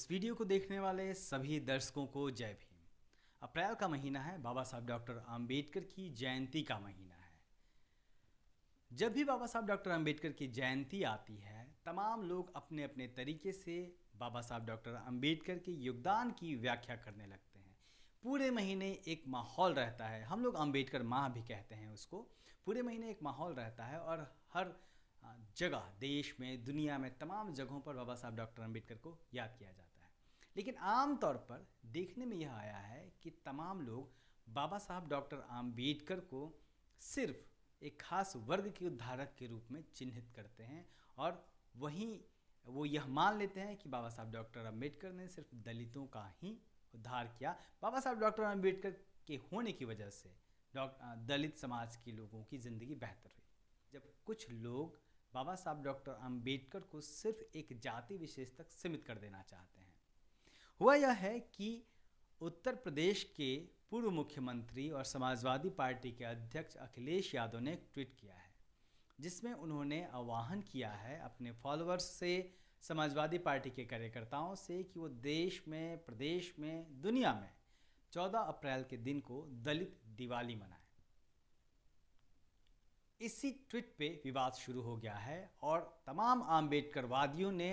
इस वीडियो को देखने वाले सभी दर्शकों को जय भीम। अप्रैल का महीना है, बाबा साहब डॉक्टर आम्बेडकर की जयंती का महीना है। जब भी बाबा साहब डॉक्टर आम्बेडकर की जयंती आती है, तमाम लोग अपने अपने तरीके से बाबा साहब डॉक्टर आम्बेडकर के योगदान की व्याख्या करने लगते हैं। पूरे महीने एक माहौल रहता है, हम लोग आम्बेडकर माह भी कहते हैं उसको। पूरे महीने एक माहौल रहता है और हर जगह, देश में, दुनिया में, तमाम जगहों पर बाबा साहब डॉक्टर आम्बेडकर को याद किया जाता है। लेकिन आम तौर पर देखने में यह आया है कि तमाम लोग बाबा साहब डॉक्टर आम्बेडकर को सिर्फ एक खास वर्ग के उद्धारक के रूप में चिन्हित करते हैं और वहीं वो यह मान लेते हैं कि बाबा साहब डॉक्टर आम्बेडकर ने सिर्फ दलितों का ही उद्धार किया। बाबा साहब डॉक्टर आम्बेडकर के होने की वजह से दलित समाज के लोगों की ज़िंदगी बेहतर हुई। जब कुछ लोग बाबा साहब डॉक्टर आम्बेडकर को सिर्फ एक जाति विशेष तक सीमित कर देना चाहते हैं। हुआ यह है कि उत्तर प्रदेश के पूर्व मुख्यमंत्री और समाजवादी पार्टी के अध्यक्ष अखिलेश यादव ने एक ट्वीट किया है, जिसमें उन्होंने आह्वान किया है अपने फॉलोअर्स से, समाजवादी पार्टी के कार्यकर्ताओं से कि वो देश में, प्रदेश में, दुनिया में 14 अप्रैल के दिन को दलित दिवाली मनाएं। इसी ट्वीट पे विवाद शुरू हो गया है और तमाम आम्बेडकरवादियों ने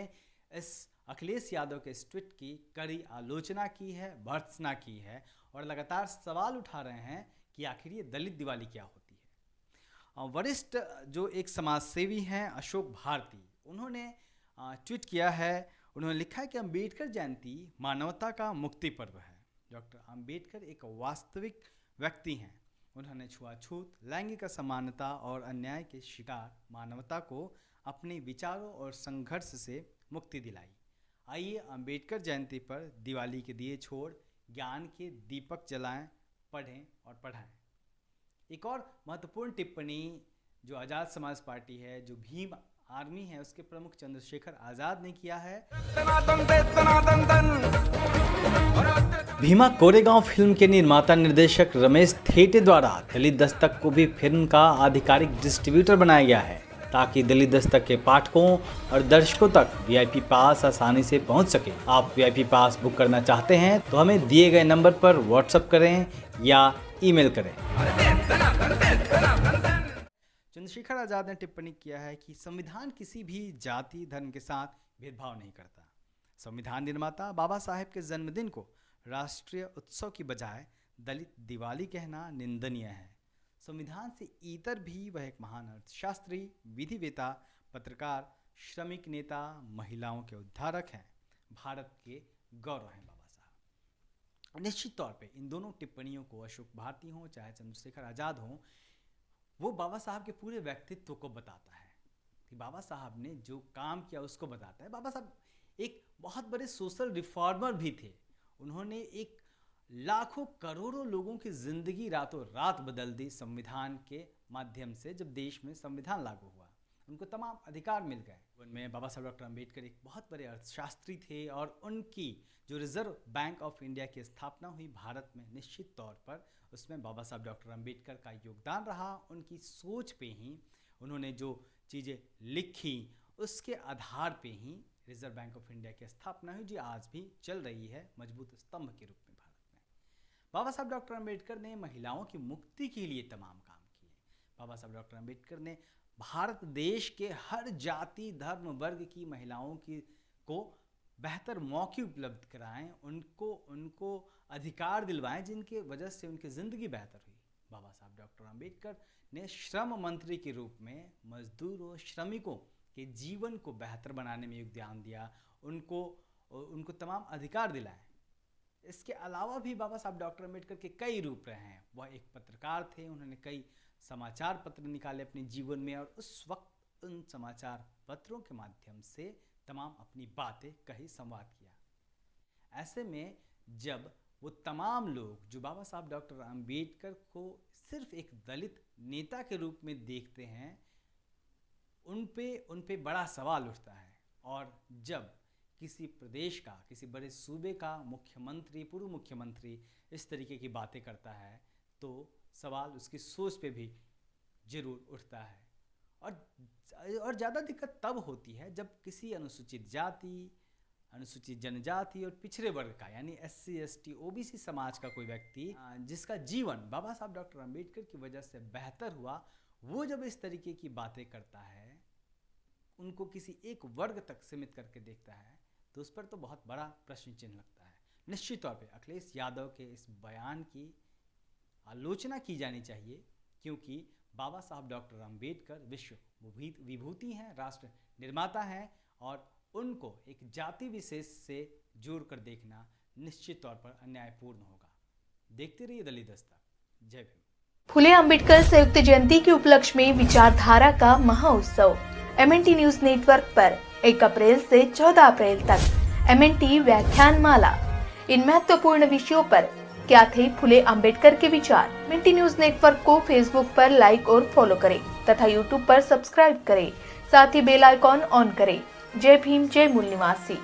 इस अखिलेश यादव के इस ट्वीट की कड़ी आलोचना की है, भर्त्सना की है और लगातार सवाल उठा रहे हैं कि आखिर ये दलित दिवाली क्या होती है। वरिष्ठ जो एक समाजसेवी हैं अशोक भारती, उन्होंने ट्वीट किया है। उन्होंने लिखा है कि अम्बेडकर जयंती मानवता का मुक्ति पर्व है। डॉक्टर आम्बेडकर एक वास्तविक व्यक्ति हैं। उन्होंने छुआछूत, लैंगिक असमानता और अन्याय के शिकार मानवता को अपने विचारों और संघर्ष से मुक्ति दिलाई। आइए अम्बेडकर जयंती पर दिवाली के दिए छोड़ ज्ञान के दीपक जलाएं, पढ़ें और पढ़ाएं। एक और महत्वपूर्ण टिप्पणी जो आज़ाद समाज पार्टी है, जो भीम आर्मी है, उसके प्रमुख चंद्रशेखर आज़ाद ने किया है। भीमा कोरेगांव फिल्म के निर्माता निर्देशक रमेश थेटे द्वारा दलित दस्तक को भी फिल्म का आधिकारिक डिस्ट्रीब्यूटर बनाया गया है, ताकि दलित दस्तक के पाठकों और दर्शकों तक वीआईपी पास आसानी से पहुंच सके। आप वीआईपी पास बुक करना चाहते हैं तो हमें दिए गए नंबर पर व्हाट्सएप करें या ईमेल करें। चंद्रशेखर आज़ाद ने टिप्पणी किया है कि संविधान किसी भी जाति, धर्म के साथ भेदभाव नहीं करता। संविधान निर्माता बाबा साहेब के जन्मदिन को राष्ट्रीय उत्सव की बजाय दलित दिवाली कहना निंदनीय है। संविधान से इतर भी वह एक महान अर्थशास्त्री, विधिवेता, पत्रकार, श्रमिक नेता, महिलाओं के उद्धारक हैं, भारत के गौरव हैं बाबा साहब। निश्चित तौर पे इन दोनों टिप्पणियों को, अशोक भारती हों चाहे चंद्रशेखर आज़ाद हों, वो बाबा साहब के पूरे व्यक्तित्व को बताता है कि बाबा साहब ने जो काम किया उसको बताता है। बाबा साहब एक बहुत बड़े सोशल रिफॉर्मर भी थे। उन्होंने एक लाखों करोड़ों लोगों की ज़िंदगी रातों रात बदल दी संविधान के माध्यम से। जब देश में संविधान लागू हुआ, उनको तमाम अधिकार मिल गए। उनमें बाबा साहब डॉक्टर आम्बेडकर एक बहुत बड़े अर्थशास्त्री थे और उनकी जो रिजर्व बैंक ऑफ इंडिया की स्थापना हुई भारत में, निश्चित तौर पर उसमें बाबा साहब डॉक्टर आम्बेडकर का योगदान रहा। उनकी सोच पे ही उन्होंने जो चीज़ें लिखी, उसके आधार पे ही रिजर्व बैंक ऑफ इंडिया की स्थापना हुई, जो आज भी चल रही है मजबूत स्तंभ के रूप में भारत में। बाबा साहब डॉक्टर आम्बेडकर ने महिलाओं की मुक्ति के लिए तमाम काम किए। बाबा साहब डॉक्टर आम्बेडकर ने भारत देश के हर जाति, धर्म, वर्ग की महिलाओं को बेहतर मौके उपलब्ध कराएं, उनको अधिकार दिलवाएं, जिनके वजह से उनकी ज़िंदगी बेहतर हुई। बाबा साहब डॉक्टर आम्बेडकर ने श्रम मंत्री के रूप में मजदूरों, श्रमिकों के जीवन को बेहतर बनाने में योगदान दिया, उनको तमाम अधिकार दिलाए। इसके अलावा भी बाबा साहब डॉक्टर आम्बेडकर के कई रूप रहे हैं। वह एक पत्रकार थे। उन्होंने कई समाचार पत्र निकाले अपने जीवन में और उस वक्त उन समाचार पत्रों के माध्यम से तमाम अपनी बातें कही, संवाद किया। ऐसे में जब वो तमाम लोग जो बाबा साहब डॉक्टर आम्बेडकर को सिर्फ एक दलित नेता के रूप में देखते हैं, उन पे बड़ा सवाल उठता है। और जब किसी प्रदेश का, किसी बड़े सूबे का मुख्यमंत्री, पूर्व मुख्यमंत्री इस तरीके की बातें करता है, तो सवाल उसकी सोच पे भी जरूर उठता है। और ज़्यादा दिक्कत तब होती है जब किसी अनुसूचित जाति, अनुसूचित जनजाति और पिछड़े वर्ग का यानी SC ST OBC समाज का कोई व्यक्ति जिसका जीवन बाबा साहब डॉक्टर अम्बेडकर की वजह से बेहतर हुआ, वो जब इस तरीके की बातें करता है, उनको किसी एक वर्ग तक सीमित करके देखता है, तो उस पर तो बहुत बड़ा प्रश्न चिन्ह लगता है। निश्चित तौर पे अखिलेश यादव के इस बयान की आलोचना की जानी चाहिए, क्योंकि बाबा साहब डॉक्टर अम्बेडकर विश्व विभूति हैं, राष्ट्र निर्माता हैं, और उनको एक जाति विशेष से जोड़कर देखना निश्चित तौर पर अन्यायपूर्ण होगा। देखते रहिए दलित दस्तक। जय भीम। फुले अंबेडकर संयुक्त जयंती के उपलक्ष्य में विचारधारा का महाउत्सव MNT न्यूज नेटवर्क पर 1 अप्रैल से 14 अप्रैल तक MNT व्याख्यान माला। इन महत्वपूर्ण विषयों पर क्या थे फुले अंबेडकर के विचार। MNT न्यूज नेटवर्क को फेसबुक पर लाइक और फॉलो करें तथा यूट्यूब पर सब्सक्राइब करें, साथ ही बेल आइकॉन ऑन करें। जय भीम, जय मूल निवासी।